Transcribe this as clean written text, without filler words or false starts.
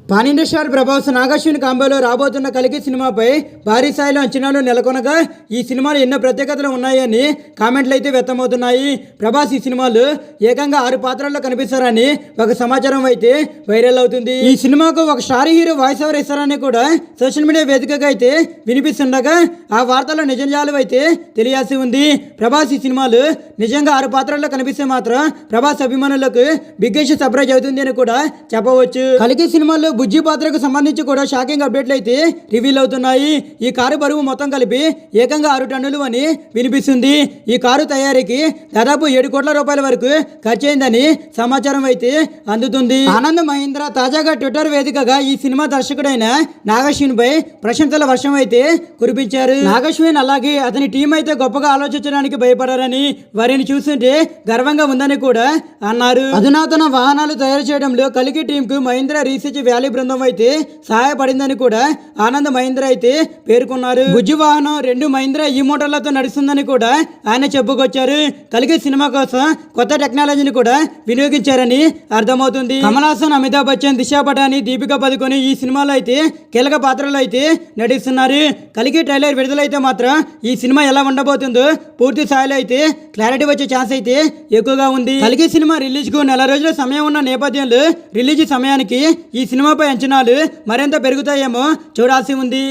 Pan India star Prabhas Nagarjuna కాంబోలో రాబోతున్న కలికి సినిమాపై భారీ స్థాయిలో అంచనాలు నెలకొనగా ఈ సినిమాలో ఎన్నో ప్రత్యేకతలు ఉన్నాయని కామెంట్లు అయితే వ్యక్తమవుతున్నాయి. ప్రభాస్ ఈ సినిమాలో ఏకంగా 6 పాత్రల్లో కనిపిస్తారని ఒక సమాచారం అయితే వైరల్ అవుతుంది. ఈ సినిమాకు ఒక స్టార్ హీరో వాయిస్ ఓవర్ ఇస్తారని కూడా సోషల్ మీడియా వేదికగా అయితే వినిపిస్తుండగా ఆ వార్తలో నిజాలు అయితే తెలియాల్సి ఉంది. ప్రభాస్ ఈ సినిమాలో నిజంగా 6 పాత్రల్లో కనిపిస్తే మాత్రం ప్రభాస్ అభిమానులకు బిగ్గెస్ట్ సర్ప్రైజ్ అవుతుంది అని కూడా చెప్పవచ్చు. కలికి సినిమాలో బుజ్జి పాత్రకు సంబంధించి కూడా షాకింగ్ అప్డేట్లు అయితే రివీల్ అవుతున్నాయి. ఈ కారు బరువు మొత్తం కలిపి ఏకంగా 6 టన్నులు అని వినిపిస్తుంది. ఈ కారు తయారీకి దాదాపు 7 కోట్ల రూపాయల వరకు ఖర్చయిందని సమాచారం అయితే అందుతుంది. ఆనంద్ మహీంద్రా తాజాగా ట్విట్టర్ వేదికగా ఈ సినిమా దర్శకుడైన నాగార్జున పై ప్రశంసల వర్షం అయితే కురిపించారు. నాగార్జున అలాగే అతని టీం అయితే గొప్పగా ఆలోచించడానికి భయపడారని, వారిని చూస్తుంటే గర్వంగా ఉందని కూడా అన్నారు. అధునాతన వాహనాలు తయారు చేయడంలో కలికి టీం కు మహీంద్రా రీసెర్చ్ వ్యాలీ బృందం అయితే సహాయపడిందని కూడా ఆనంద్ మహీంద్రా అయితే పేర్కొన్నారు. బుజ్జి వాహనం 2 మహీంద్రా ఈ మోటార్లతో నడుస్తుందని కూడా ఆయన చెప్పుకొచ్చారు. కలికి సినిమా కోసం కొత్త టెక్నాలజీని కూడా వినియోగించారని అర్థమవుతుంది. కమల్ హాసన్, అమితాబ్ బచ్చన్, దిశా పటాని, దీపికా పదుకొని ఈ సినిమాలో అయితే కీలక పాత్రలో అయితే నటిస్తున్నారు. కలికి ట్రైలర్ విడుదలైతే మాత్రం ఈ సినిమా ఎలా ఉండబోతుందో పూర్తి స్థాయిలో అయితే క్లారిటీ వచ్చే ఛాన్స్ అయితే ఎక్కువగా ఉంది. కలికి సినిమా రిలీజ్ కు నెల రోజుల సమయం ఉన్న నేపథ్యంలో రిలీజ్ సమయానికి ఈ సినిమాపై అంచనాలు మరింత పెరుగుతాయేమో చూడాల్సి ఉంది.